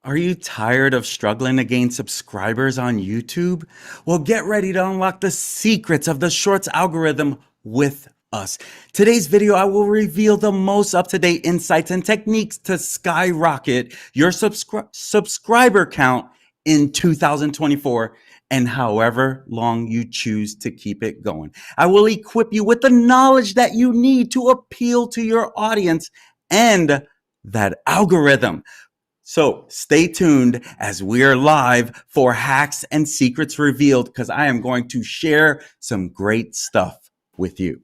Are you tired of struggling to gain subscribers on YouTube? Well, get ready to unlock the secrets of the Shorts algorithm with us. Today's video, I will reveal the most up-to-date insights and techniques to skyrocket your subscriber count in 2024 and however long you choose to keep it going. I will equip you with the knowledge that you need to appeal to your audience and that algorithm. So stay tuned as we're live for Hacks and Secrets Revealed, because I am going to share some great stuff with you.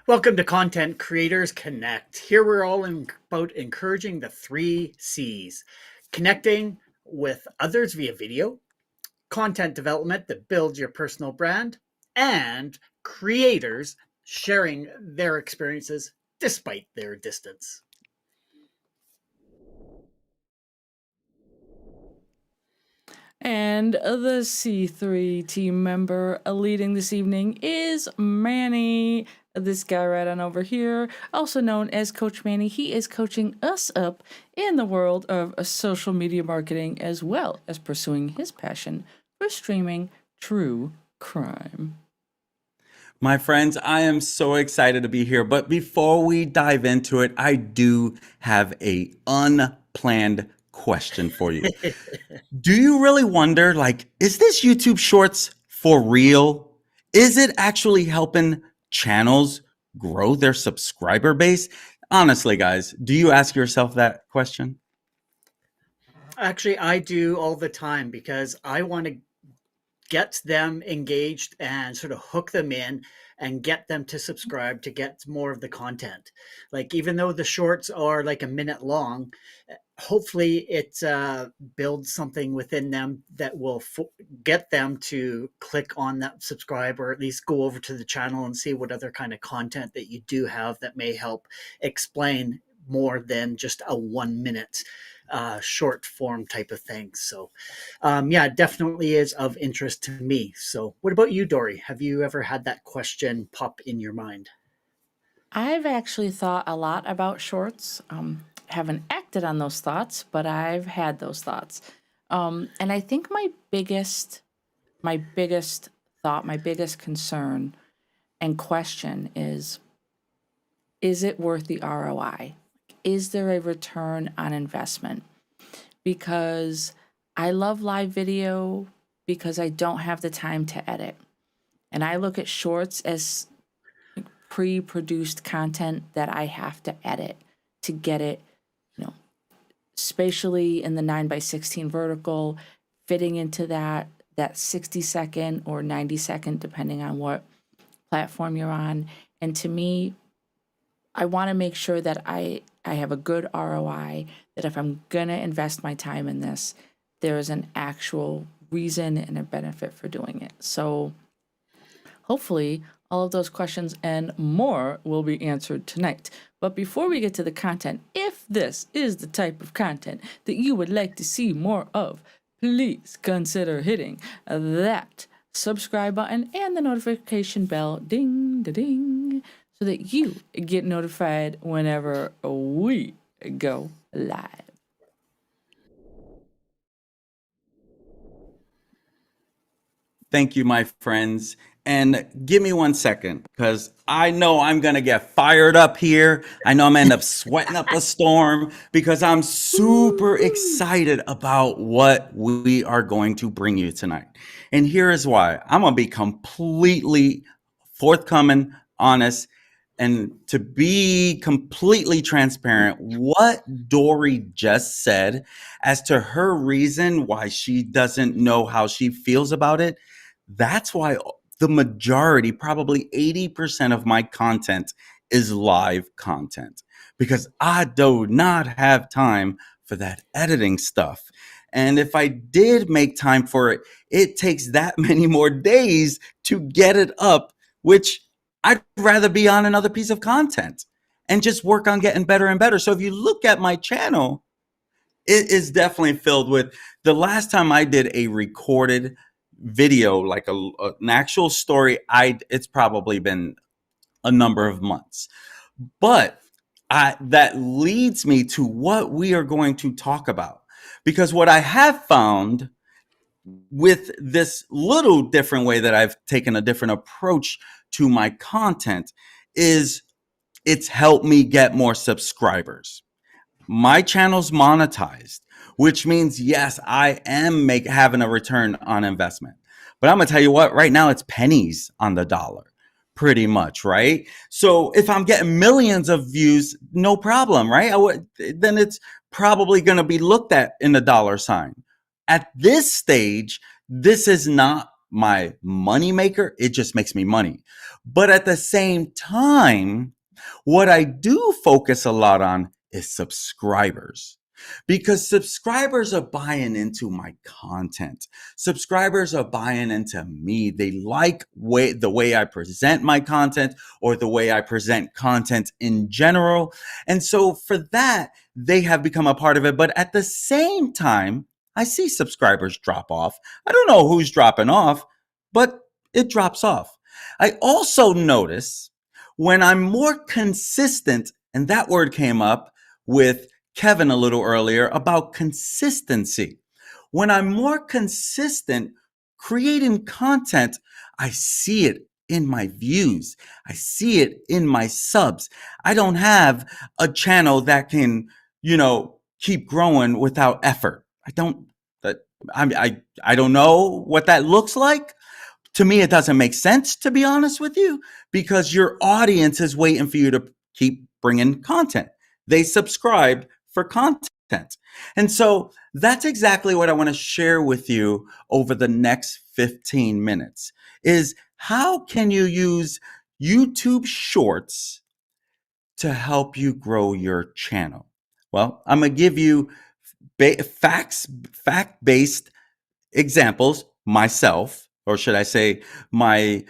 Welcome to Content Creators Connect. Here we're all about encouraging the 3 C's: connecting with others via video, content development that builds your personal brand, and creators sharing their experiences despite their distance. And the C3 team member leading this evening is Manny. This guy right on over here, also known as Coach Manny. He is coaching us up in the world of social media marketing, as well as pursuing his passion for streaming true crime. My friends, I am so excited to be here. But before we dive into it, I do have a unplanned question for you. Do you really wonder, is this YouTube Shorts for real? Is it actually helping channels grow their subscriber base? Honestly, guys, do you ask yourself that question? Actually, I do all the time because I want to get them engaged and sort of hook them in and get them to subscribe to get more of the content. Like, even though the shorts are like a minute long, hopefully it builds something within them that will get them to click on that subscribe, or at least go over to the channel and see what other kind of content that you do have that may help explain more than just a 1 minute short form type of thing. So yeah, it definitely is of interest to me. So what about you, Dory? Have you ever had that question pop in your mind? I've actually thought a lot about shorts. Haven't acted on those thoughts, but I've had those thoughts. And I think my biggest thought, my biggest concern and question is it worth the ROI? Is there a return on investment? Because I love live video because I don't have the time to edit. And I look at shorts as pre-produced content that I have to edit to get it, spatially in the 9:16 vertical, fitting into that 60-second or 90-second, depending on what platform you're on. And to me, I want to make sure that I have a good ROI, that if I'm going to invest my time in this, there is an actual reason and a benefit for doing it. So hopefully all of those questions and more will be answered tonight. But before we get to the content, if this is the type of content that you would like to see more of, please consider hitting that subscribe button and the notification bell, ding, da, ding, so that you get notified whenever we go live. Thank you, my friends. And give me 1 second, because I know I'm going to get fired up here. I know I'm going to end up sweating up a storm because I'm super excited about what we are going to bring you tonight. And here is why. I'm going to be completely forthcoming, honest, and to be completely transparent, what Dory just said as to her reason why she doesn't know how she feels about it, that's why the majority, probably 80% of my content is live content, because I do not have time for that editing stuff. And if I did make time for it, it takes that many more days to get it up, which I'd rather be on another piece of content and just work on getting better and better. So if you look at my channel, it is definitely filled with, the last time I did a recorded video, like an actual story, it's probably been a number of months. But that leads me to what we are going to talk about. Because what I have found with this little different way that I've taken a different approach to my content is it's helped me get more subscribers. My channel's monetized, which means, yes, I am having a return on investment. But I'm going to tell you what, right now it's pennies on the dollar, pretty much, right? So if I'm getting millions of views, no problem, right? Then it's probably going to be looked at in the dollar sign. At this stage, this is not my money maker. It just makes me money. But at the same time, what I do focus a lot on is subscribers, because subscribers are buying into my content. Subscribers are buying into me. They like the way I present my content, or the way I present content in general. And so for that, they have become a part of it. But at the same time, I see subscribers drop off. I don't know who's dropping off, but it drops off. I also notice when I'm more consistent, and that word came up with Kevin a little earlier about consistency. When I'm more consistent creating content, I see it in my views. I see it in my subs. I don't have a channel that can, keep growing without effort. I don't know what that looks like. To me, it doesn't make sense, to be honest with you, because your audience is waiting for you to keep bringing content. They subscribe for content. And so that's exactly what I want to share with you over the next 15 minutes is how can you use YouTube Shorts to help you grow your channel? Well, I'm going to give you fact-based examples myself, or should I say my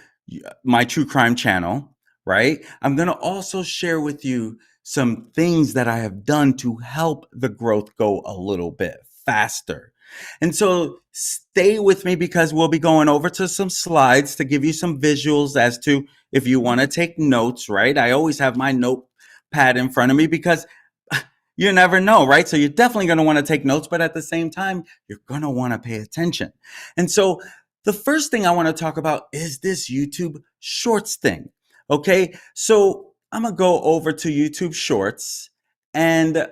true crime channel, right? I'm going to also share with you some things that I have done to help the growth go a little bit faster. And so stay with me, because we'll be going over to some slides to give you some visuals as to if you want to take notes, right? I always have my notepad in front of me because you never know, right? So you're definitely going to want to take notes, but at the same time, you're going to want to pay attention. And so the first thing I want to talk about is this YouTube Shorts thing. Okay. So I'm going to go over to YouTube Shorts, and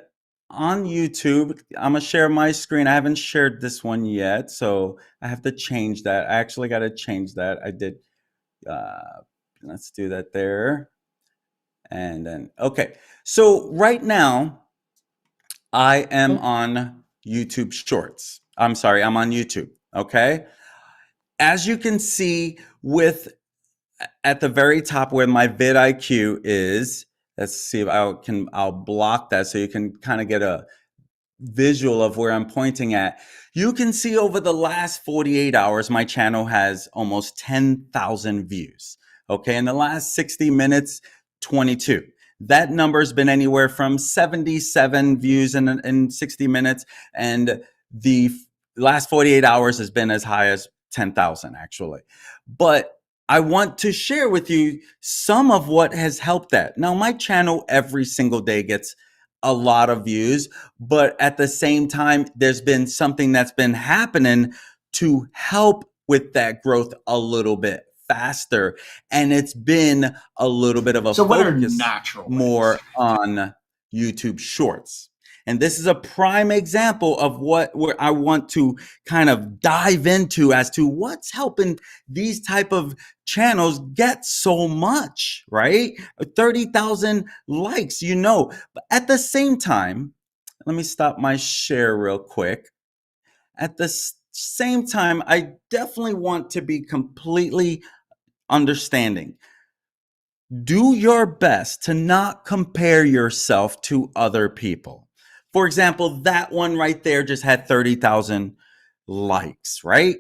on YouTube, I'm going to share my screen. I haven't shared this one yet, so I have to change that. I actually got to change that. I did. Let's do that there. And then, okay. So right now, I am on YouTube Shorts. I'm sorry, I'm on YouTube. Okay. As you can see at the very top where my vidIQ is, let's see if I'll block that so you can kind of get a visual of where I'm pointing at. You can see over the last 48 hours, my channel has almost 10,000 views. Okay. In the last 60 minutes, 22. That number's been anywhere from 77 views in 60 minutes. And the last 48 hours has been as high as 10,000 actually. But I want to share with you some of what has helped that. Now, my channel every single day gets a lot of views, but at the same time, there's been something that's been happening to help with that growth a little bit faster. And it's been a little bit of a focus more on YouTube Shorts. And this is a prime example of where I want to kind of dive into as to what's helping these type of channels get so much, right? 30,000 likes, But at the same time, let me stop my share real quick. At the same time, I definitely want to be completely understanding. Do your best to not compare yourself to other people. For example, that one right there just had 30,000 likes, right?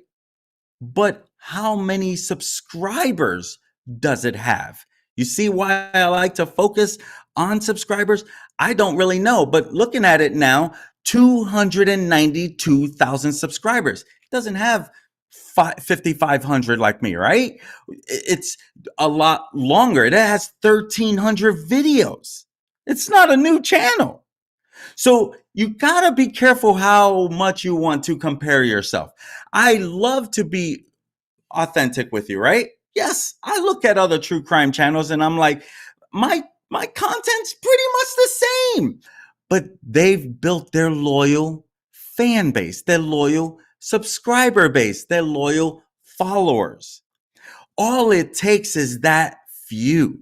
But how many subscribers does it have? You see why I like to focus on subscribers? I don't really know, but looking at it now, 292,000 subscribers. It doesn't have 5,500 like me, right? It's a lot longer. It has 1,300 videos. It's not a new channel. So you gotta be careful how much you want to compare yourself. I love to be authentic with you, right? Yes, I look at other true crime channels and I'm like, my content's pretty much the same. But they've built their loyal fan base, their loyal subscriber base, their loyal followers. All it takes is that few,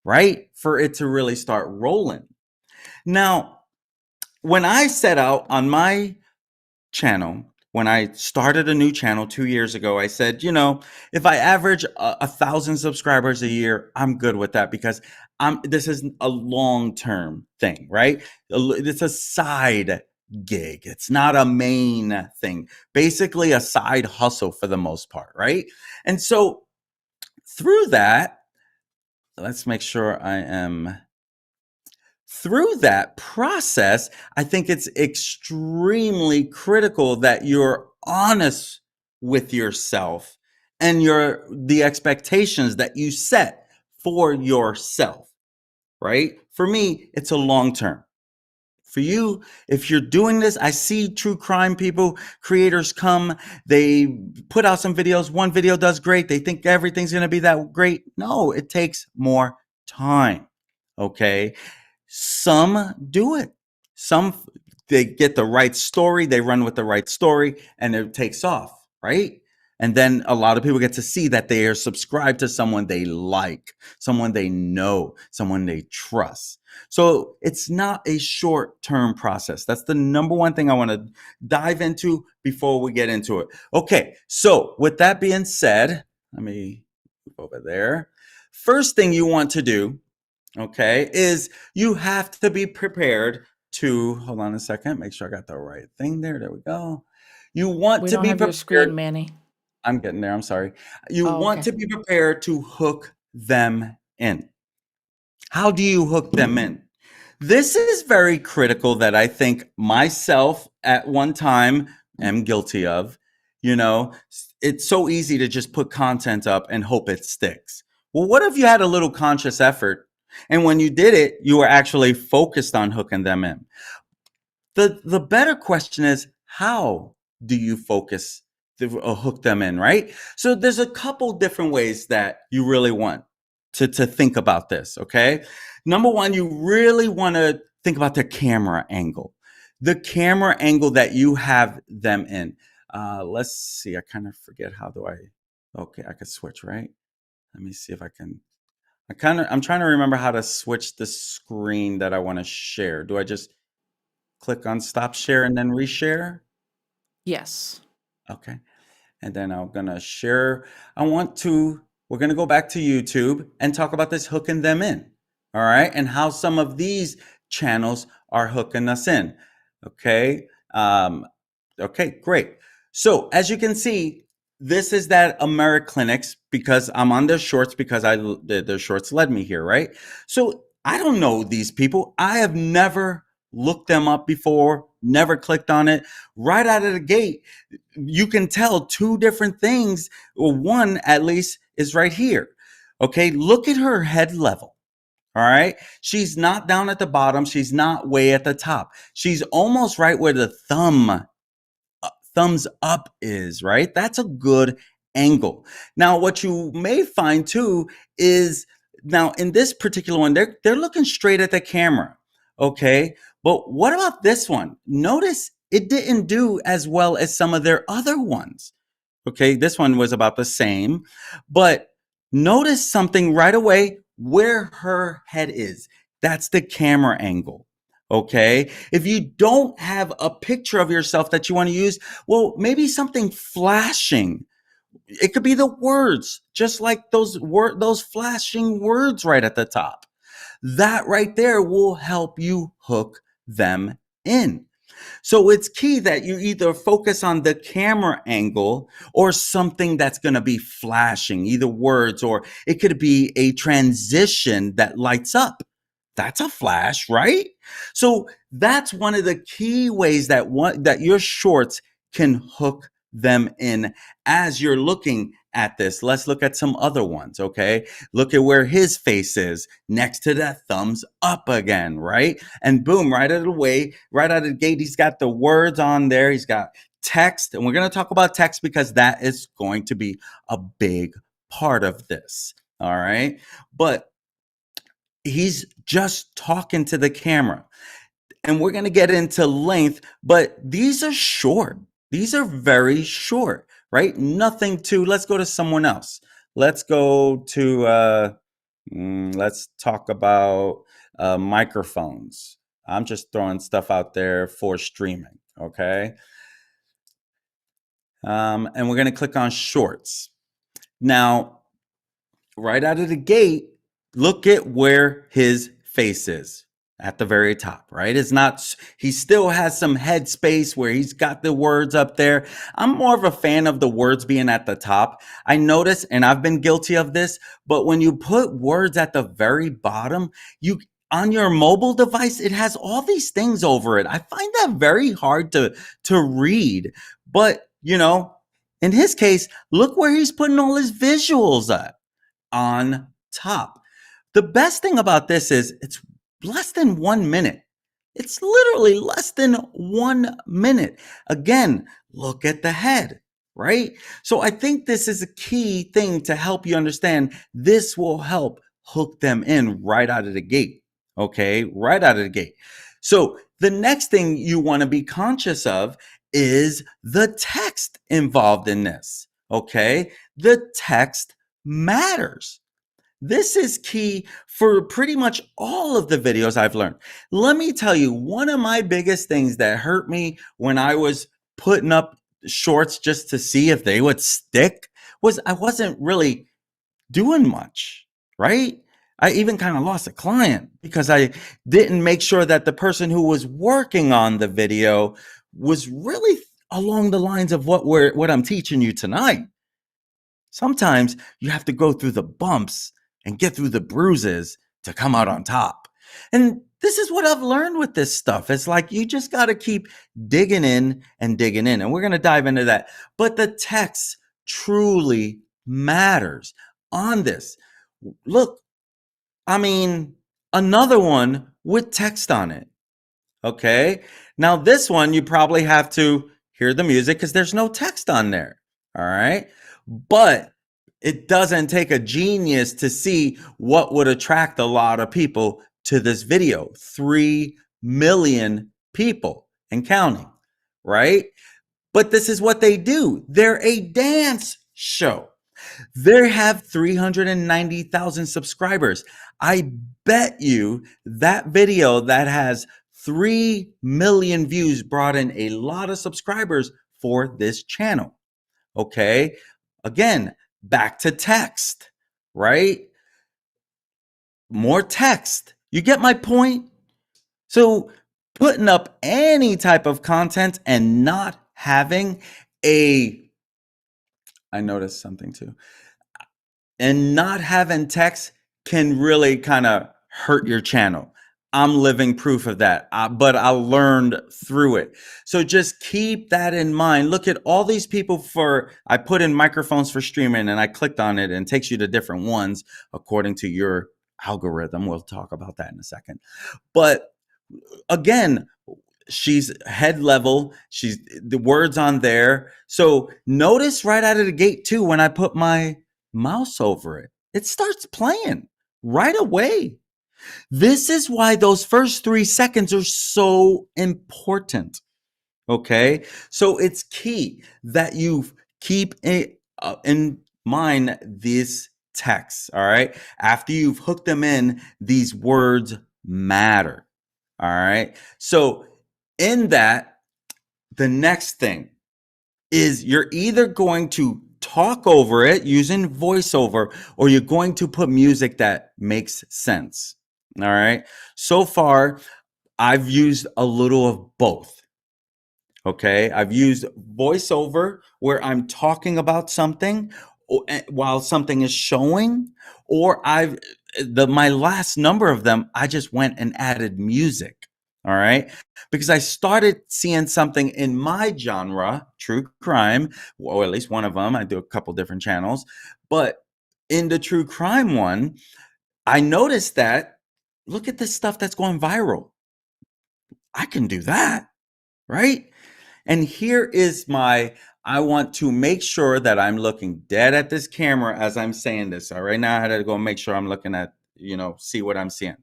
right? For it to really start rolling. Now, when I set out on my channel, when I started a new channel 2 years ago, I said, if I average 1,000 subscribers a year, I'm good with that because this is a long-term thing, right? It's a side gig. It's not a main thing. Basically a side hustle for the most part, right? And so through that, let's make sure I am through that process, I think it's extremely critical that you're honest with yourself and the expectations that you set for yourself, right? For me, it's a long term. For you, if you're doing this, I see true crime creators come, they put out some videos, one video does great, they think everything's going to be that great. No, it takes more time. Okay. Some do it. Some they get the right story, they run with the right story, and it takes off, right? And then a lot of people get to see that they are subscribed to someone they like, someone they know, someone they trust. So it's not a short-term process. That's the number one thing I want to dive into before we get into it. Okay, so with that being said, let me move over there. First thing you want to do, okay, is you have to be prepared to, hold on a second, make sure I got the right thing there. There we go. You want We to don't be have your screen, prepared. Manny. I'm getting there. I'm sorry. You Oh, want okay. to be prepared to hook them in. How do you hook them in? This is very critical that I think myself at one time am guilty of. It's so easy to just put content up and hope it sticks. Well, what if you had a little conscious effort and when you did it, you were actually focused on hooking them in? The better question is, how do you focus to hook them in, right? So there's a couple different ways that you really want to think about this, okay? Number one, you really want to think about the camera angle. The camera angle that you have them in. Let's see, I kind of forget okay, I could switch, right? Let me see if I can. I'm trying to remember how to switch the screen that I want to share. Do I just click on stop share and then reshare? Yes. Okay. And then I'm going to share. We're going to go back to YouTube and talk about this hooking them in. All right. And how some of these channels are hooking us in. Okay. Okay, great. So as you can see, this is that AmeriClinics because I'm on their shorts because their shorts led me here, right? So I don't know these people. I have never looked them up before, never clicked on it. Right out of the gate, you can tell two different things. Well, one at least is right here. Okay, look at her head level. All right. She's not down at the bottom. She's not way at the top. She's almost right where the thumbs up is, right? That's a good angle. Now, what you may find too is now in this particular one, they're looking straight at the camera. Okay. But what about this one? Notice it didn't do as well as some of their other ones. Okay. This one was about the same, but notice something right away where her head is. That's the camera angle. Okay. If you don't have a picture of yourself that you want to use, well, maybe something flashing. It could be the words, just like those flashing words right at the top. That right there will help you hook them in. So it's key that you either focus on the camera angle or something that's going to be flashing, either words, or it could be a transition that lights up. That's a flash, right? So that's one of the key ways that your shorts can hook them in as you're looking at this. Let's look at some other ones, okay? Look at where his face is next to that thumbs up again, right? And boom, right out of the way, right out of the gate, he's got the words on there. He's got text, and we're going to talk about text because that is going to be a big part of this, all right? But he's just talking to the camera. And we're going to get into length, but these are short. These are very short, right? Nothing to, let's go to someone else. Let's go to, let's talk about microphones. I'm just throwing stuff out there for streaming, okay? And we're going to click on shorts. Now, right out of the gate, look at where his face is at the very top, right? It's not, he still has some head space where he's got the words up there. I'm more of a fan of the words being at the top. I notice, and I've been guilty of this, but when you put words at the very bottom, you, on your mobile device, it has all these things over it. I find that very hard to read, but you know, in his case, look where he's putting all his visuals at on top. The best thing about this is it's less than 1 minute. It's literally less than 1 minute. Again, look at the head, right? So I think this is a key thing to help you understand. This will help hook them in right out of the gate. Okay, right out of the gate. So the next thing you want to be conscious of is the text involved in this. Okay, the text matters. This is key for pretty much all of the videos I've learned. Let me tell you, one of my biggest things that hurt me when I was putting up shorts just to see if they would stick was I wasn't really doing much, right? I even kind of lost a client because I didn't make sure that the person who was working on the video was really along the lines of what I'm teaching you tonight. Sometimes you have to go through the bumps and get through the bruises to come out on top. And this is what I've learned with this stuff. It's like you just got to keep digging in and digging in. And we're going to dive into that. But the text truly matters on this. Look, I mean, another one with text on it. Okay. Now, this one, you probably have to hear the music because there's no text on there. All right. But it doesn't take a genius to see what would attract a lot of people to this video. 3 million people and counting, right? But this is what they do. They're a dance show. They have 390,000 subscribers. I bet you that video that has 3 million views brought in a lot of subscribers for this channel. Okay. Again, back to text, right? More text. You get my point? So putting up any type of content and not having I noticed something too, and not having text can really kind of hurt your channel. I'm living proof of that, but I learned through it. So just keep that in mind. Look at all these people I put in microphones for streaming and I clicked on it and it takes you to different ones according to your algorithm. We'll talk about that in a second. But again, she's head level. She's the words on there. So notice right out of the gate too, when I put my mouse over it, it starts playing right away. This is why those first 3 seconds are so important. Okay. So it's key that you keep in mind these texts. All right. After you've hooked them in, these words matter. All right. So in that, the next thing is you're either going to talk over it using voiceover or you're going to put music that makes sense. All right. So far, I've used a little of both. Okay. I've used voiceover where I'm talking about something while something is showing, or my last number of them, I just went and added music. All right. Because I started seeing something in my genre, true crime, or at least one of them. I do a couple different channels. But in the true crime one, I noticed that look at this stuff that's going viral. I can do that. Right. And here is my I want to make sure that I'm looking dead at this camera as I'm saying this. All right. Now I had to go make sure I'm looking at, see what I'm seeing.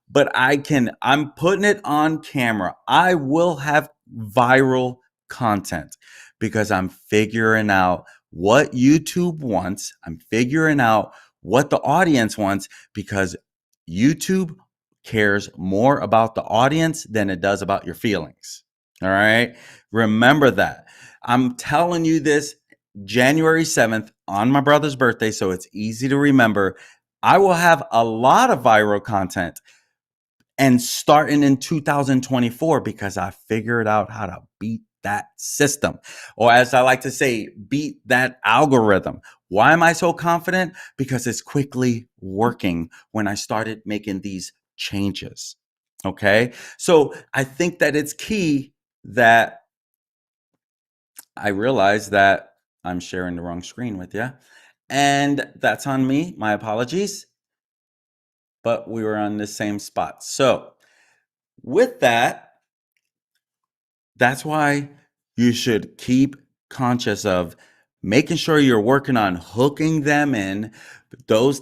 But I'm putting it on camera. I will have viral content because I'm figuring out what YouTube wants. I'm figuring out what the audience wants because YouTube cares more about the audience than it does about your feelings. All right. Remember that. I'm telling you this January 7th on my brother's birthday, so it's easy to remember. I will have a lot of viral content and starting in 2024 because I figured out how to beat that system. Or as I like to say, beat that algorithm. Why am I so confident? Because it's quickly working when I started making these changes. Okay. So I think that it's key that I realize that I'm sharing the wrong screen with you. And that's on me. My apologies. But we were on the same spot. So with that, that's why you should keep conscious of making sure you're working on hooking them in. Those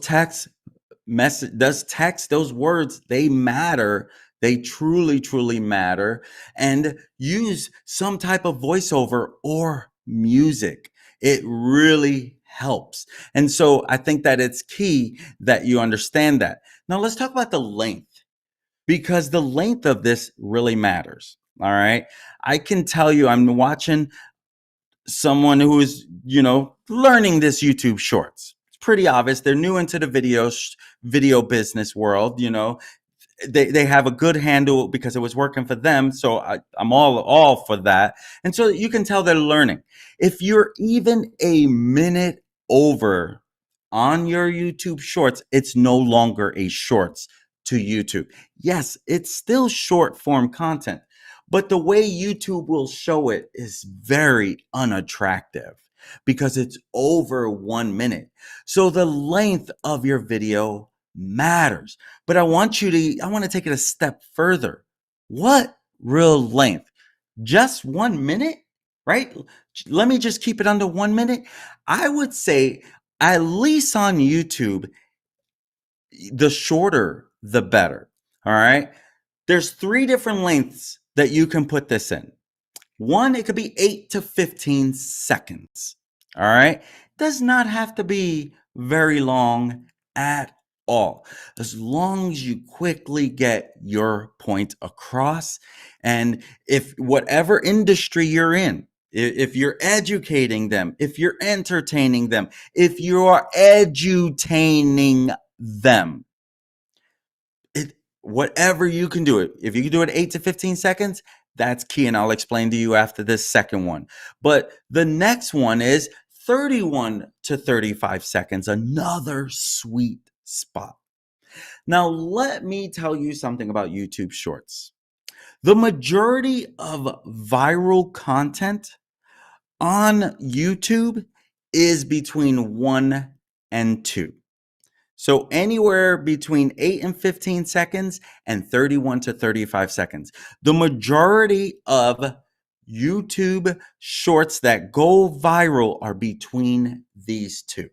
those words, they matter. They truly, truly matter. And use some type of voiceover or music. It really helps. And so I think that it's key that you understand that. Now let's talk about the length because the length of this really matters. All right. I can tell you, I'm watching someone who is, learning this YouTube shorts. It's pretty obvious. They're new into the video business world. They have a good handle because it was working for them. So I'm all for that. And so you can tell they're learning. If you're even a minute over on your YouTube shorts, it's no longer a shorts to YouTube. Yes, it's still short form content, but the way YouTube will show it is very unattractive because it's over 1 minute. So the length of your video matters. But I want to take it a step further. What real length? Just 1 minute, right? Let me just keep it under 1 minute. I would say, at least on YouTube, the shorter, the better. All right. There's 3 different lengths that you can put this in. One, it could be 8 to 15 seconds. All right. Does not have to be very long at all. As long as you quickly get your point across. And if whatever industry you're in, if you're educating them, if you're entertaining them, if you are edutaining them, whatever you can do it. If you can do it 8 to 15 seconds, that's key. And I'll explain to you after this second one. But the next one is 31 to 35 seconds, another sweet spot. Now, let me tell you something about YouTube Shorts. The majority of viral content on YouTube is between 1 and 2. So anywhere between 8 and 15 seconds and 31 to 35 seconds. The majority of YouTube shorts that go viral are between these two.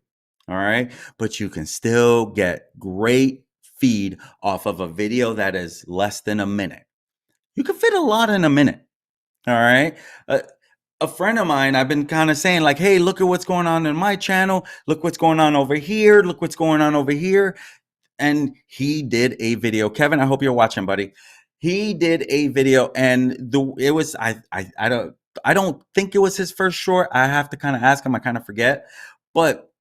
All right. But you can still get great feed off of a video that is less than a minute. You can fit a lot in a minute. All right. A friend of mine, I've been kind of saying like, hey, look at what's going on in my channel. Look what's going on over here. Look what's going on over here. And he did a video. Kevin, I hope you're watching, buddy. He did a video and it was, I don't think it was his first short. I have to kind of ask him. I kind of forget, but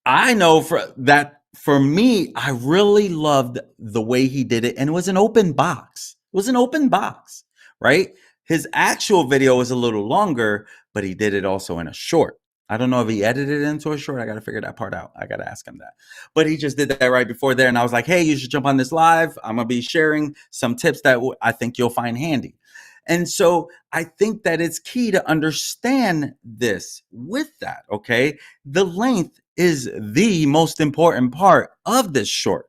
I know for me, I really loved the way he did it. And it was an open box. It was an open box, right? His actual video was a little longer, but he did it also in a short. I don't know if he edited it into a short. I got to figure that part out. I got to ask him that. But he just did that right before there. And I was like, hey, you should jump on this live. I'm going to be sharing some tips that I think you'll find handy. And so I think that it's key to understand this with that. Okay. The length is the most important part of this short.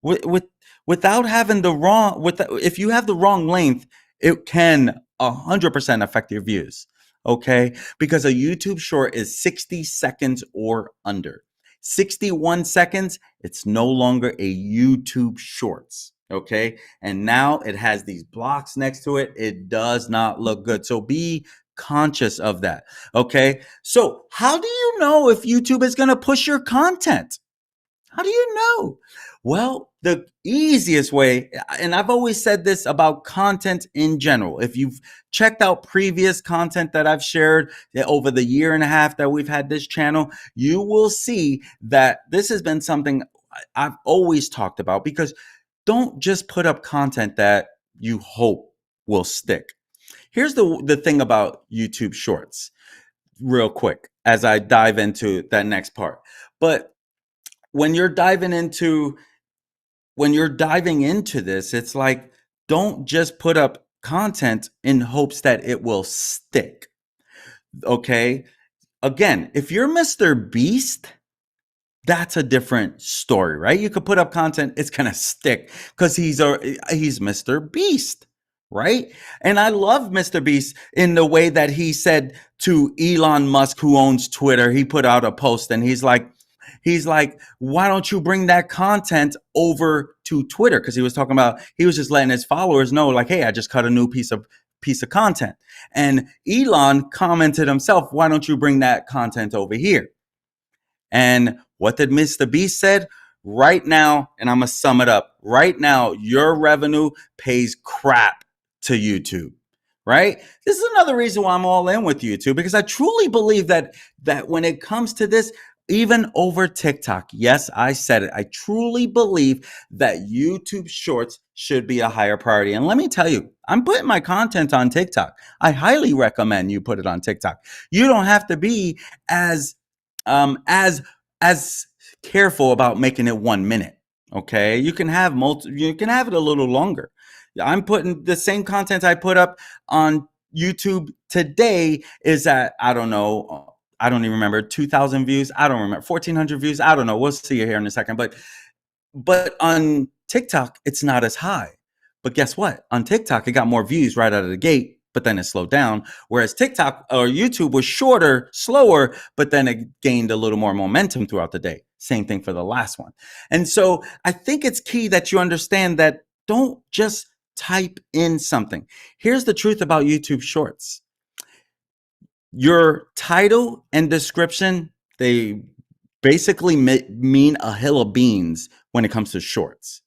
With without having the wrong, if you have the wrong length, it can 100% affect your views. Okay, because a YouTube short is 60 seconds or under. 61 seconds, it's no longer a YouTube shorts. Okay, and now it has these blocks next to it. It does not look good. So be conscious of that. Okay, so how do you know if YouTube is going to push your content? How do you know? Well, the easiest way, and I've always said this about content in general. If you've checked out previous content that I've shared over the year and a half that we've had this channel, you will see that this has been something I've always talked about, because don't just put up content that you hope will stick. Here's the thing about YouTube Shorts, real quick, as I dive into that next part. But when you're diving into this, it's like, don't just put up content in hopes that it will stick. Okay? Again, if you're Mr. Beast, that's a different story, right? You could put up content, it's gonna stick because he's Mr. Beast, right? And I love Mr. Beast in the way that he said to Elon Musk, who owns Twitter, he put out a post and he's like, why don't you bring that content over to Twitter? Because he was just letting his followers know, like, hey, I just cut a new piece of content. And Elon commented himself, why don't you bring that content over here? And what did Mr. Beast said? Right now, and I'm going to sum it up. Right now, your revenue pays crap to YouTube, right? This is another reason why I'm all in with YouTube, because I truly believe that when it comes to this, even over TikTok, yes, I said it, I truly believe that YouTube Shorts should be a higher priority. And let me tell you, I'm putting my content on TikTok. I highly recommend you put it on TikTok. You don't have to be as careful about making it 1 minute. Okay, you can have you can have it a little longer. I'm putting the same content I put up on YouTube today is at, I don't know, I don't even remember, 2,000 views. I don't remember, 1,400 views. I don't know. We'll see you here in a second. But on TikTok, it's not as high. But guess what? On TikTok, it got more views right out of the gate, but then it slowed down. Whereas TikTok or YouTube was shorter, slower, but then it gained a little more momentum throughout the day. Same thing for the last one. And so I think it's key that you understand that don't just type in something. Here's the truth about YouTube Shorts. Your title and description, they basically mean a hill of beans when it comes to shorts.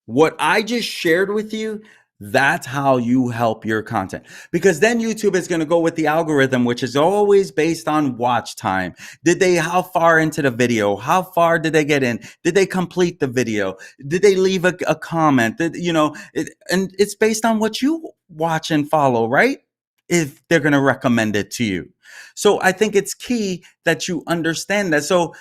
What I just shared with you, that's how you help your content, because then YouTube is going to go with the algorithm, which is always based on watch time. How far into the video? How far did they get in? Did they complete the video? Did they leave a comment? And it's based on what you watch and follow, right? If they're going to recommend it to you. So I think it's key that you understand that. So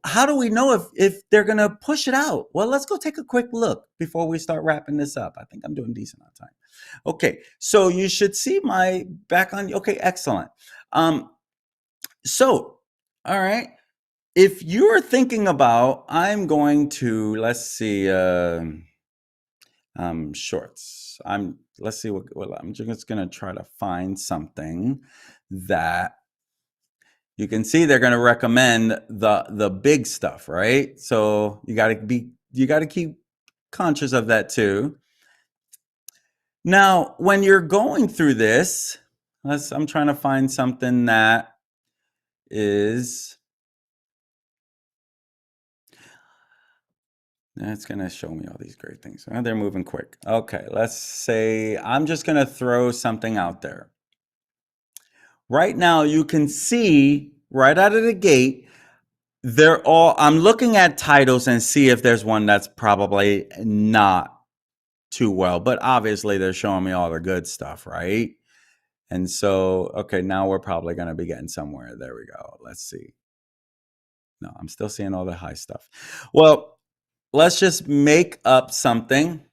how do we know if they're going to push it out? Well, let's go take a quick look before we start wrapping this up. I think I'm doing decent on time. Okay, so you should see my back on. Okay, excellent. So, all right. If you're thinking about, I'm going to, let's see, shorts. Let's see I'm just going to try to find something that you can see they're going to recommend the big stuff, right? So you got to keep conscious of that too. Now, when you're going through this, I'm trying to find something that is, that's going to show me all these great things. Oh, they're moving quick. Okay, let's say I'm just going to throw something out there. Right now, you can see right out of the gate, I'm looking at titles and see if there's one that's probably not too well, but obviously they're showing me all the good stuff, right? And so, okay, now we're probably going to be getting somewhere. There we go. Let's see. No, I'm still seeing all the high stuff. Well, let's just make up something.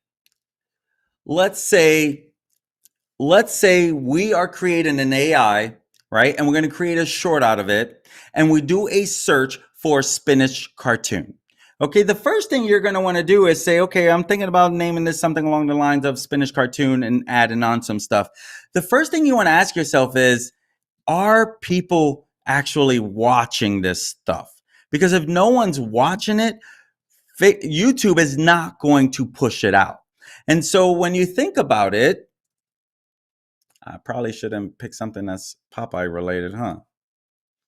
Let's say we are creating an AI, right? And we're going to create a short out of it. And we do a search for spinach cartoon. Okay, the first thing you're going to want to do is say, okay, I'm thinking about naming this something along the lines of spinach cartoon and adding on some stuff. The first thing you want to ask yourself is, are people actually watching this stuff? Because if no one's watching it, YouTube is not going to push it out. And so when you think about it, I probably shouldn't pick something that's Popeye related, huh?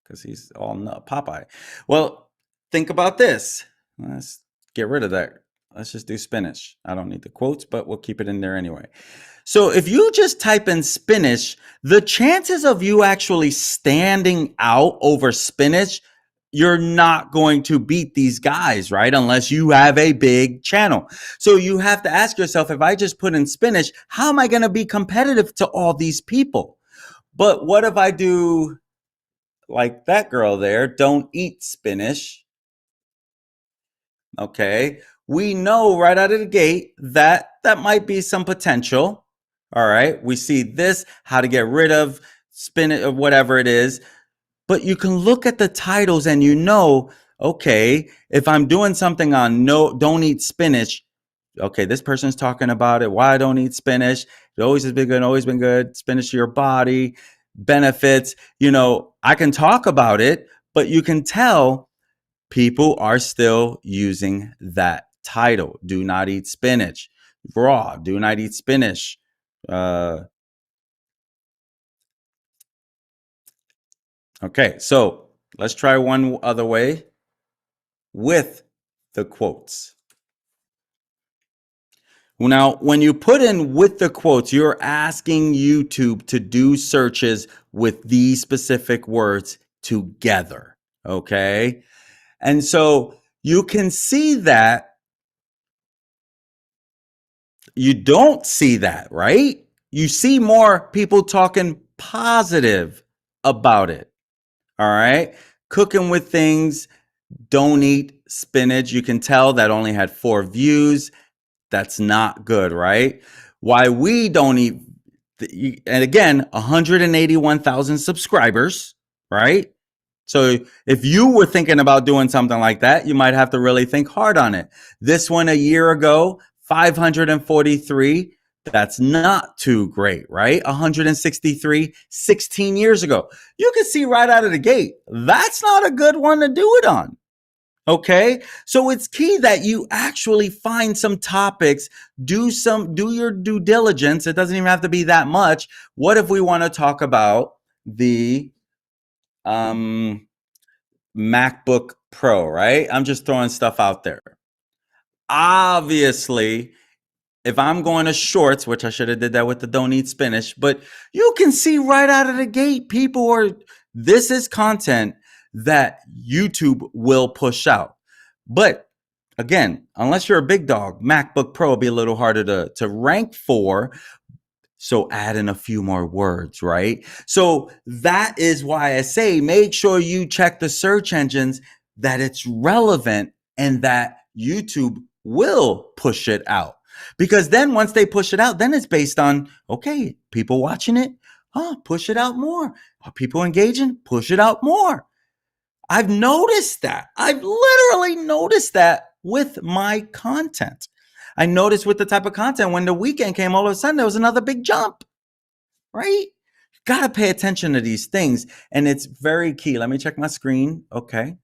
Because he's all Popeye. Well, think about this. Let's get rid of that. Let's just do spinach. I don't need the quotes, but we'll keep it in there anyway. So if you just type in spinach, the chances of you actually standing out over spinach, you're not going to beat these guys, right? Unless you have a big channel. So you have to ask yourself, if I just put in spinach, how am I going to be competitive to all these people? But what if I do like that girl there, don't eat spinach? Okay. We know right out of the gate that might be some potential. All right. We see this, how to get rid of spinach or whatever it is. But you can look at the titles and you know, okay, if I'm doing something on don't eat spinach, okay, this person's talking about it. Why I don't eat spinach? It always has been good, always been good. Spinach to your body, benefits. I can talk about it, but you can tell people are still using that title. Do not eat spinach. Raw, do not eat spinach. Okay, so let's try one other way with the quotes. Now, when you put in with the quotes, you're asking YouTube to do searches with these specific words together. Okay. And so you can see that you don't see that, right? You see more people talking positive about it. All right. Cooking with things, don't eat spinach. You can tell that only had 4 views. That's not good, right? Why we don't eat, and again, 181,000 subscribers, right? So if you were thinking about doing something like that, you might have to really think hard on it. This one a year ago, 543. That's not too great, right? 163, 16 years ago. You can see right out of the gate, that's not a good one to do it on. Okay. So it's key that you actually find some topics, do your due diligence. It doesn't even have to be that much. What if we want to talk about the MacBook Pro, right? I'm just throwing stuff out there. Obviously, if I'm going to shorts, which I should have did that with the don't eat spinach, but you can see right out of the gate, this is content that YouTube will push out. But again, unless you're a big dog, MacBook Pro will be a little harder to rank for. So add in a few more words, right? So that is why I say, make sure you check the search engines, that it's relevant and that YouTube will push it out. Because then once they push it out, then it's based on, okay, people watching it, push it out more. Are people engaging? Push it out more. I've noticed that. I've literally noticed that with my content. I noticed with the type of content, when the weekend came, all of a sudden there was another big jump, right? Got to pay attention to these things. And it's very key. Let me check my screen. Okay.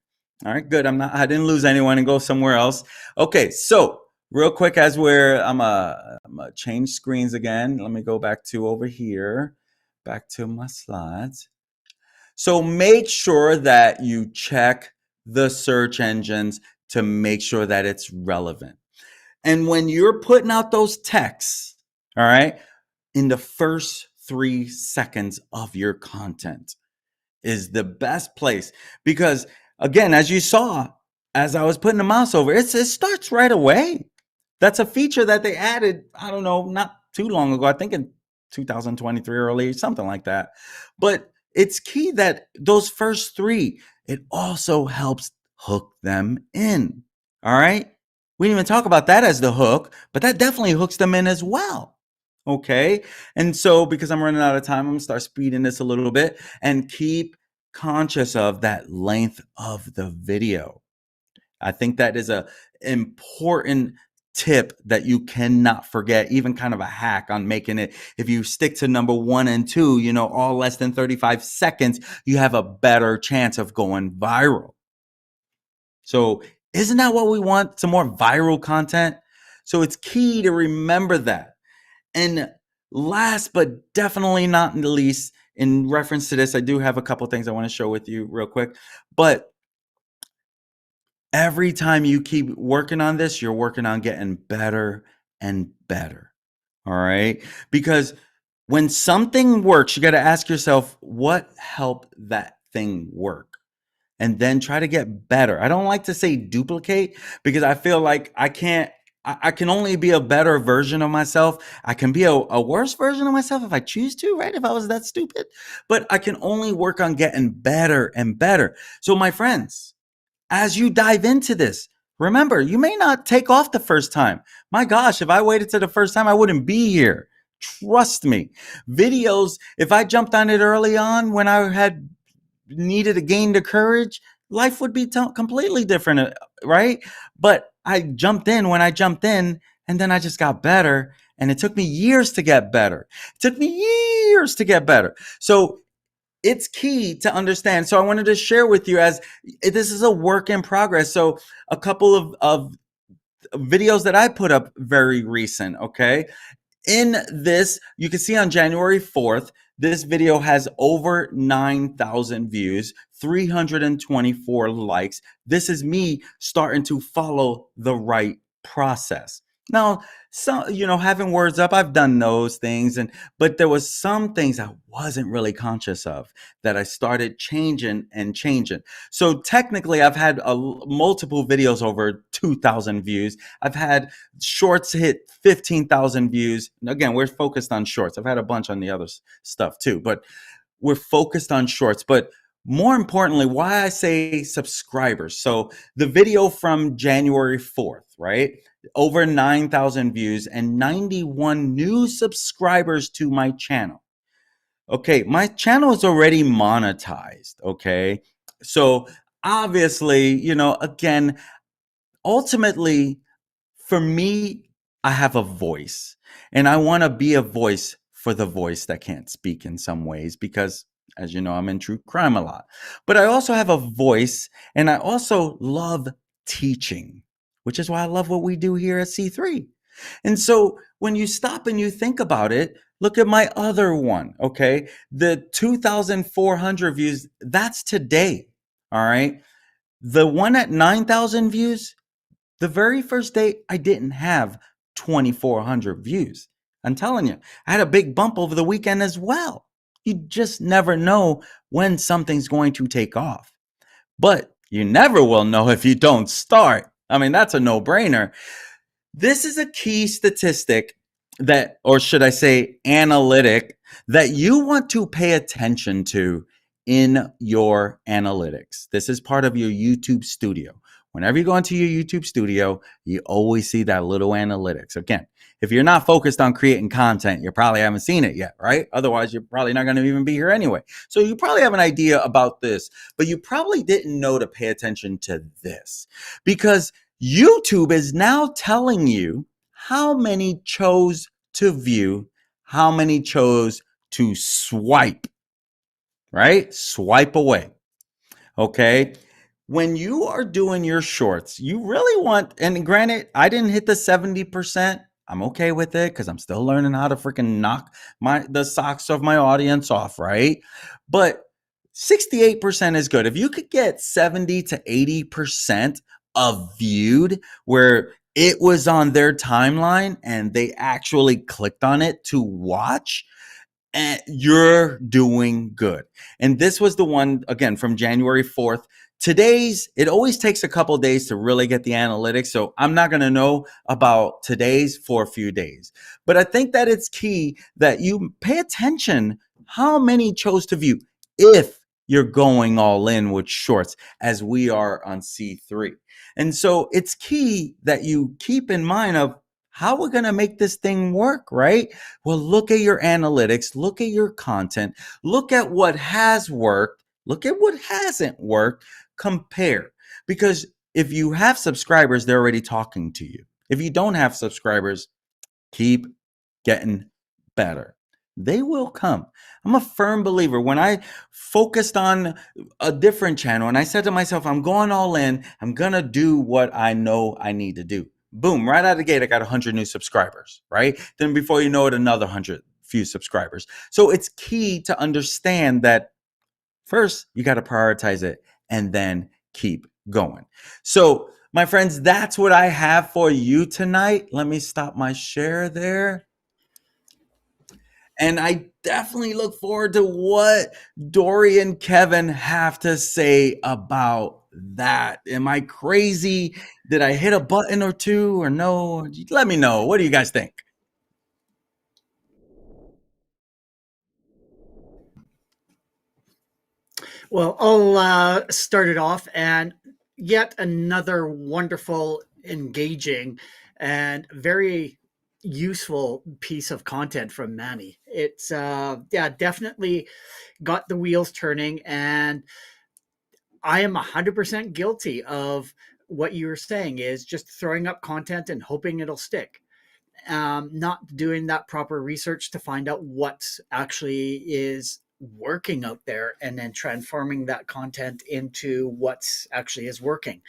All right, good. I didn't lose anyone and go somewhere else. Okay. So real quick, as I'm gonna change screens again. Let me go back to over here, back to my slides. So make sure that you check the search engines to make sure that it's relevant. And when you're putting out those texts, all right, in the first 3 seconds of your content is the best place. Because again, as you saw, as I was putting the mouse over, it starts right away. That's a feature that they added, I don't know, not too long ago. I think in 2023 early, something like that. But it's key that those first 3, it also helps hook them in. All right. We didn't even talk about that as the hook, but that definitely hooks them in as well. Okay. And so, because I'm running out of time, I'm going to start speeding this a little bit and keep conscious of that length of the video. I think that is a important tip that you cannot forget, even kind of a hack on making it. If you stick to number 1 and 2, all less than 35 seconds, you have a better chance of going viral. So isn't that what we want? Some more viral content. So it's key to remember that. And last but definitely not least, in reference to this, I do have a couple things I want to share with you real quick. But every time you keep working on this, you're working on getting better and better. All right. Because when something works, you got to ask yourself, what helped that thing work? And then try to get better. I don't like to say duplicate because I feel like I can only be a better version of myself. I can be a worse version of myself if I choose to, right? If I was that stupid. But I can only work on getting better and better. So my friends, as you dive into this, remember, you may not take off the first time. My gosh, if I waited to the first time, I wouldn't be here. Trust me. Videos, if I jumped on it early on when I had needed to gain the courage, life would be completely different, right? But I jumped in when I jumped in, and then I just got better. And it took me years to get better. It took me years to get better. So it's key to understand. So I wanted to share with you, as this is a work in progress. So a couple of videos that I put up very recent, okay? In this, you can see on January 4th, this video has over 9,000 views, 324 likes. This is me starting to follow the right process. Now, having words up, I've done those things, but there was some things I wasn't really conscious of that I started changing and changing. So technically, I've had multiple videos over 2,000 views. I've had shorts hit 15,000 views. Again, we're focused on shorts. I've had a bunch on the other stuff too, but we're focused on shorts. But more importantly, why I say subscribers. So the video from January 4th, right? Over 9,000 views and 91 new subscribers to my channel. Okay, my channel is already monetized. Okay, so obviously, again, ultimately, for me, I have a voice, and I want to be a voice for the voice that can't speak in some ways, because as you know, I'm in true crime a lot. But I also have a voice, and I also love teaching, which is why I love what we do here at C3. And so when you stop and you think about it, look at my other one, okay? The 2,400 views, that's today, all right? The one at 9,000 views, the very first day, I didn't have 2,400 views. I'm telling you, I had a big bump over the weekend as well. You just never know when something's going to take off. But you never will know if you don't start. I mean, that's a no-brainer. This is a key statistic that, or should I say analytic, that you want to pay attention to in your analytics. This is part of your YouTube studio. Whenever you go into your YouTube studio, you always see that little analytics. Again, if you're not focused on creating content, you probably haven't seen it yet, right? Otherwise, you're probably not going to even be here anyway. So you probably have an idea about this, but you probably didn't know to pay attention to this, because YouTube is now telling you how many chose to view, how many chose to swipe, right? Swipe away. Okay. When you are doing your shorts, you really want, and granted, I didn't hit the 70%. I'm okay with it because I'm still learning how to freaking knock the socks of my audience off, right? But 68% is good. If you could get 70 to 80% of viewed where it was on their timeline and they actually clicked on it to watch, and you're doing good. And this was the one, again, from January 4th It always takes a couple days to really get the analytics. So I'm not going to know about today's for a few days. But I think that it's key that you pay attention how many chose to view if you're going all in with shorts, as we are on C3. And so it's key that you keep in mind of how we're going to make this thing work, right? Well, look at your analytics, look at your content, look at what has worked, look at what hasn't worked, compare. Because if you have subscribers, they're already talking to you. If you don't have subscribers, keep getting better. They will come. I'm a firm believer. When I focused on a different channel and I said to myself, I'm going all in, I'm going to do what I know I need to do. Boom, right out of the gate, I got 100 new subscribers, right? Then before you know it, another 100 few subscribers. So it's key to understand that first, you got to prioritize it and then keep going. So, my friends, that's what I have for you tonight. Let me stop my share there. And I definitely look forward to what Dory and Kevin have to say about that. Am I crazy? Did I hit a button or two or no? Let me know. What do you guys think? Well, I'll start it off, and yet another wonderful, engaging, and very useful piece of content from Manny. It's yeah, definitely got the wheels turning, and I am 100% guilty of what you were saying is just throwing up content and hoping it'll stick. Not doing that proper research to find out what actually is working out there and then transforming that content into what actually is working.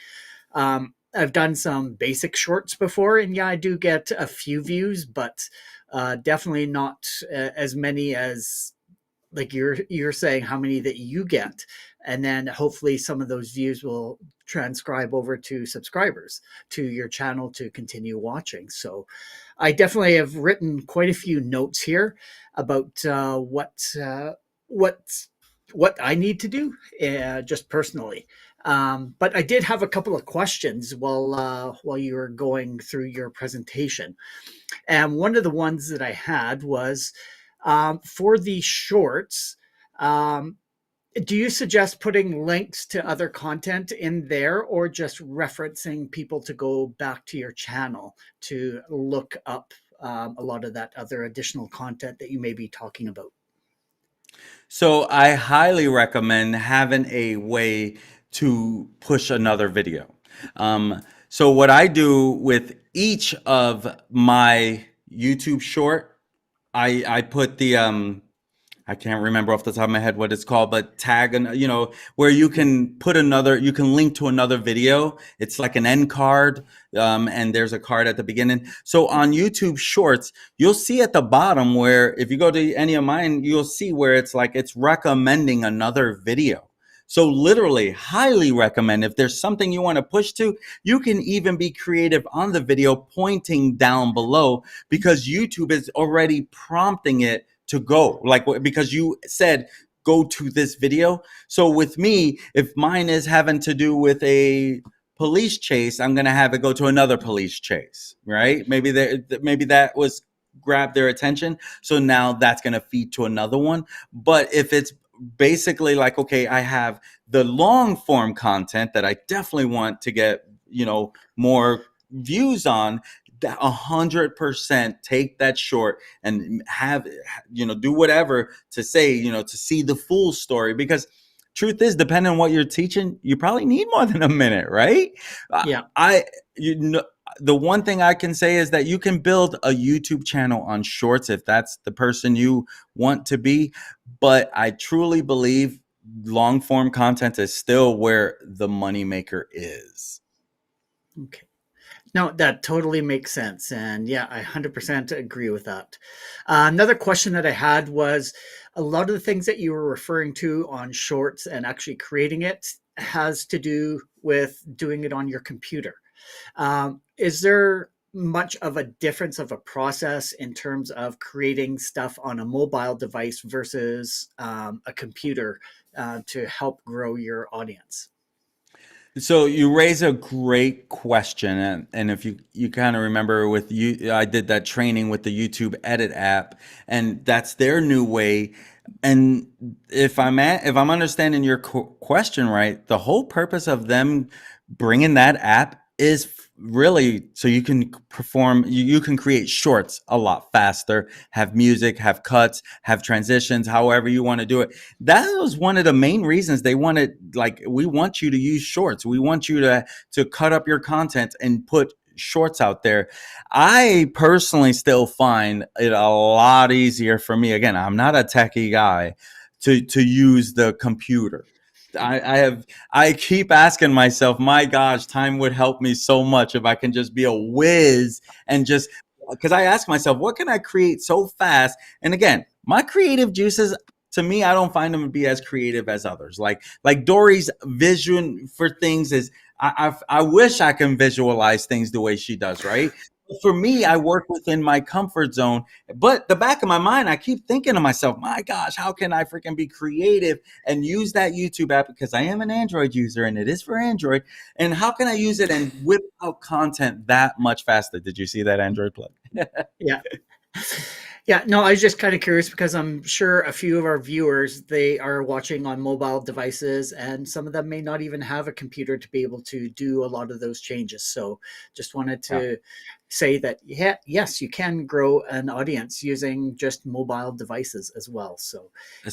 I've done some basic shorts before, and yeah, I do get a few views, but definitely not as many as like you're saying how many that you get, and then hopefully some of those views will transcribe over to subscribers to your channel to continue watching. So I definitely have written quite a few notes here about what what I need to do, just personally. But I did have a couple of questions while you were going through your presentation, and one of the ones that I had was for the shorts. Um, do you suggest putting links to other content in there, or just referencing people to go back to your channel to look up a lot of that other additional content that you may be talking about? So I highly recommend having a way to push another video. So what I do with each of my YouTube short, I put the I can't remember off the top of my head what it's called, but tag and where you can you can link to another video. It's like an end card, and there's a card at the beginning. So on YouTube Shorts, you'll see at the bottom where if you go to any of mine, you'll see where it's like it's recommending another video. So literally, highly recommend if there's something you want to push to, you can even be creative on the video pointing down below because YouTube is already prompting it to go, like because you said go to this video. So with me, if mine is having to do with a police chase, I'm gonna have it go to another police chase, right? Maybe that was grab their attention, so now that's gonna feed to another one. But if it's basically like, okay, I have the long form content that I definitely want to get more views on, that 100% take that short and have do whatever to say to see the full story, because truth is, depending on what you're teaching, you probably need more than a minute, right? Yeah. I you know the one thing I can say is that you can build a YouTube channel on shorts if that's the person you want to be, but I truly believe long form content is still where the moneymaker is. Okay. No, that totally makes sense. And yeah, I 100% agree with that. Another question that I had was a lot of the things that you were referring to on shorts and actually creating it has to do with doing it on your computer. Is there much of a difference of a process in terms of creating stuff on a mobile device versus a computer to help grow your audience? So you raise a great question, and if you kind of remember with you, I did that training with the YouTube Edit app, and that's their new way. And if I'm understanding your question right, the whole purpose of them bringing that app is really so you can perform, you can create shorts a lot faster, have music, have cuts, have transitions, however you want to do it. That was one of the main reasons they wanted, like, we want you to use shorts, we want you to cut up your content and put shorts out there. I personally still find it a lot easier for me, again, I'm not a techie guy, to use the computer. I keep asking myself, my gosh, time would help me so much if I can just be a whiz and just, because I ask myself, what can I create so fast? And again, my creative juices, to me, I don't find them to be as creative as others. Like Dory's vision for things is, I wish I can visualize things the way she does, right? For me, I work within my comfort zone, but the back of my mind, I keep thinking to myself, my gosh, how can I freaking be creative and use that YouTube app, because I am an Android user and it is for Android. And how can I use it and whip out content that much faster? Did you see that Android plug? Yeah. Yeah, no, I was just kind of curious because I'm sure a few of our viewers, they are watching on mobile devices and some of them may not even have a computer to be able to do a lot of those changes. So just wanted Yeah. to say that, yeah, yes, you can grow an audience using just mobile devices as well. So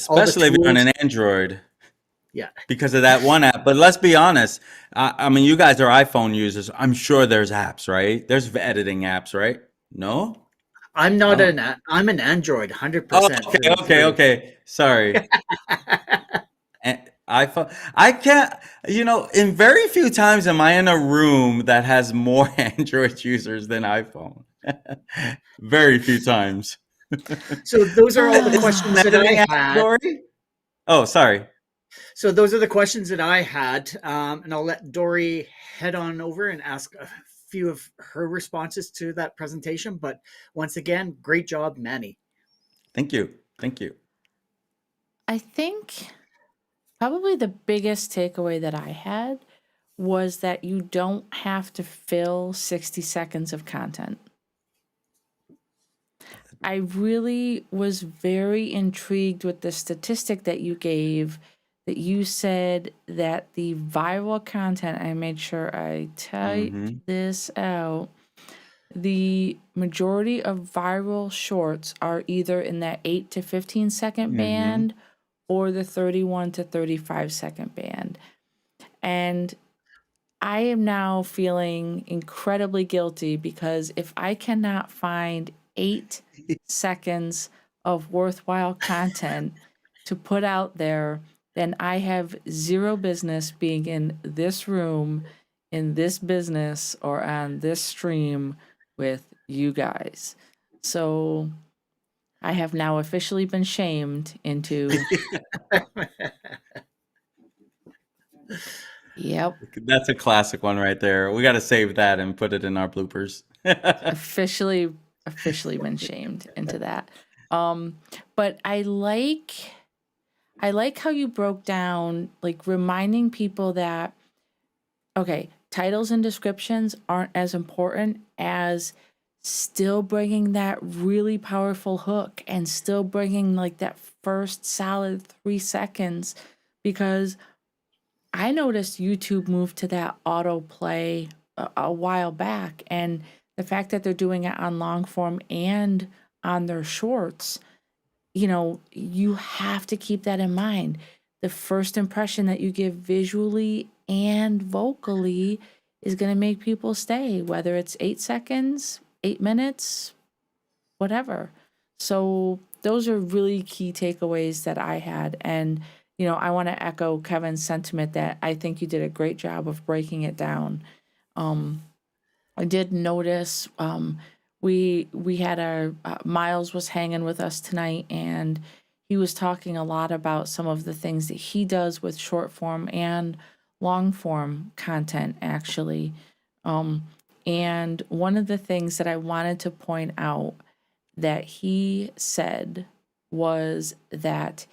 all the Especially if you're on tools, an Android, yeah. because of that one app. But let's be honest. I mean, you guys are iPhone users. I'm sure there's apps, right? There's editing apps, right? No? I'm not Oh. I'm an Android Oh, 100% okay, through and okay, through. okay. Sorry. And iPhone. I can't, in very few times am I in a room that has more Android users than iPhone. Very few times. So those are all the Is questions this an that editing I app, had. Dory? Oh, sorry. So those are the questions that I had, and I'll let Dory head on over and ask a few of her responses to that presentation. But once again, great job, Manny. Thank you. Thank you. I think probably the biggest takeaway that I had was that you don't have to fill 60 seconds of content. I really was very intrigued with the statistic that you gave, that you said that the viral content, I made sure I typed Mm-hmm. this out, the majority of viral shorts are either in that 8 to 15-second Mm-hmm. band or the 31 to 35-second band. And I am now feeling incredibly guilty because if I cannot find 8 seconds of worthwhile content to put out there, then I have zero business being in this room, in this business, or on this stream with you guys. So I have now officially been shamed into, yep, That's a classic one right there. We got to save that and put it in our bloopers. officially been shamed into that. Um, but I like how you broke down, like, reminding people that, okay, titles and descriptions aren't as important as still bringing that really powerful hook and still bringing like that first solid 3 seconds, because I noticed YouTube moved to that autoplay a while back, and the fact that they're doing it on long form and on their shorts, you have to keep that in mind. The first impression that you give visually and vocally is going to make people stay, whether it's 8 seconds, 8 minutes, whatever. So those are really key takeaways that I had. And, I want to echo Kevin's sentiment that I think you did a great job of breaking it down. Um, I did notice we had our Miles was hanging with us tonight, and he was talking a lot about some of the things that he does with short form and long form content, actually. Um, and one of the things that I wanted to point out that he said was that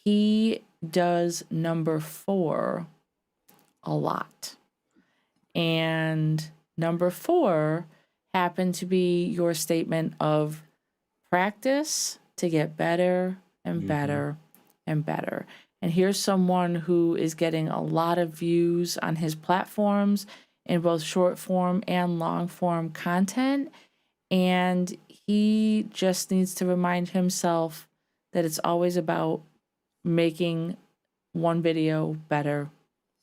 he does number 4 a lot. And number 4 happened to be your statement of practice to get better and Mhm. better and better. And here's someone who is getting a lot of views on his platforms in both short form and long form content. And he just needs to remind himself that it's always about making one video better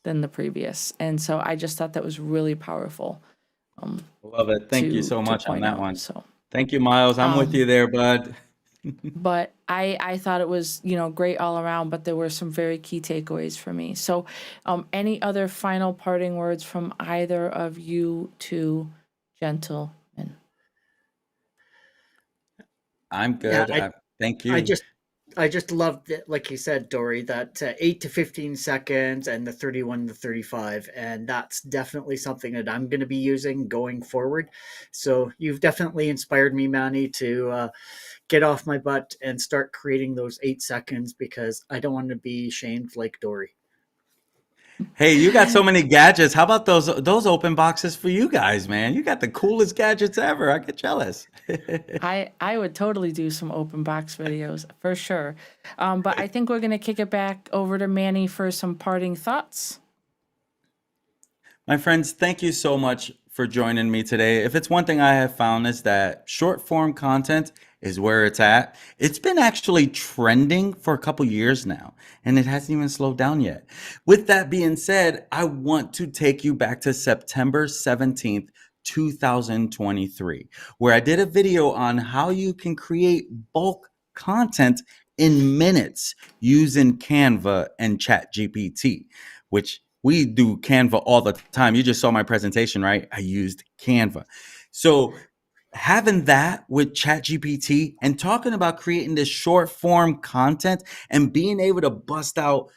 than the previous. And so I just thought that was really powerful Love it. Thank you so to much on point that out. one. So Thank you, Miles. I'm with you there, bud. but I thought it was, great all around, but there were some very key takeaways for me. So any other final parting words from either of you two gentlemen? I'm Yeah, good. Thank I you. just I just loved it, like you said, Dory, that 8 to 15 seconds and the 31 to 35. And that's definitely something that I'm going to be using going forward. So you've definitely inspired me, Manny, to get off my butt and start creating those 8 seconds because I don't want to be shamed like Dory. Hey, you got so many gadgets. How about those open boxes for you guys, man? You got the coolest gadgets ever. I get jealous. I would totally do some open box videos for sure. But I think we're going to kick it back over to Manny for some parting thoughts. My friends, thank you so much for joining me today. If it's one thing I have found is that short form content is where it's at. It's been actually trending for a couple years now, and it hasn't even slowed down yet. With that being said, I want to take you back to September 17th, 2023, where I did a video on how you can create bulk content in minutes using Canva and ChatGPT, which we do Canva all the time. You just saw my presentation, right? I used Canva. So having that with ChatGPT and talking about creating this short form content and being able to bust out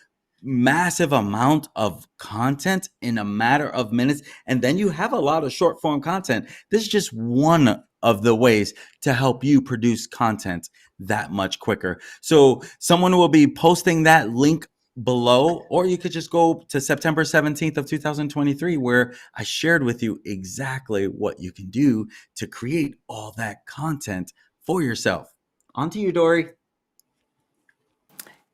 massive amount of content in a matter of minutes, and then you have a lot of short form content. This is just one of the ways to help you produce content that much quicker. So someone will be posting that link below, or you could just go to September 17th of 2023, where I shared with you exactly what you can do to create all that content for yourself. On to you, Dory.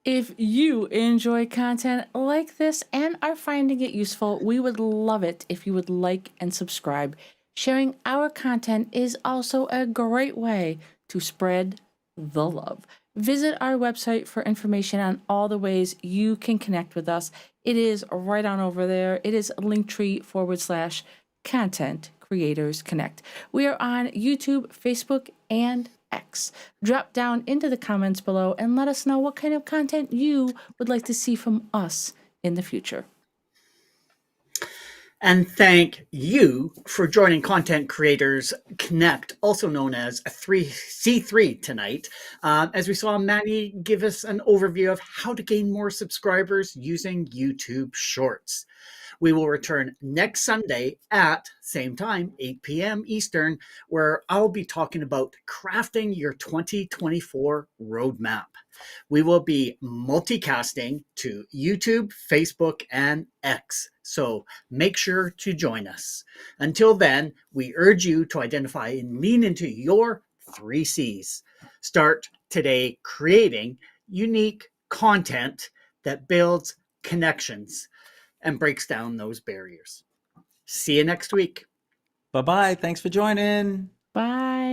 If you enjoy content like this and are finding it useful, we would love it if you would like and subscribe. Sharing our content is also a great way to spread the love. Visit our website for information on all the ways you can connect with us. It is right on over there. It is linktree/content creators connect. We are on YouTube, Facebook, and X. Drop down into the comments below and let us know what kind of content you would like to see from us in the future. And thank you for joining Content Creators Connect, also known as 3C3 tonight. As we saw Manny give us an overview of how to gain more subscribers using YouTube Shorts. We will return next Sunday at same time, 8 p.m. Eastern, where I'll be talking about crafting your 2024 roadmap. We will be multicasting to YouTube, Facebook, and X. So make sure to join us. Until then, we urge you to identify and lean into your 3Cs. Start today creating unique content that builds connections and breaks down those barriers. See you next week. Bye bye. Thanks for joining. Bye.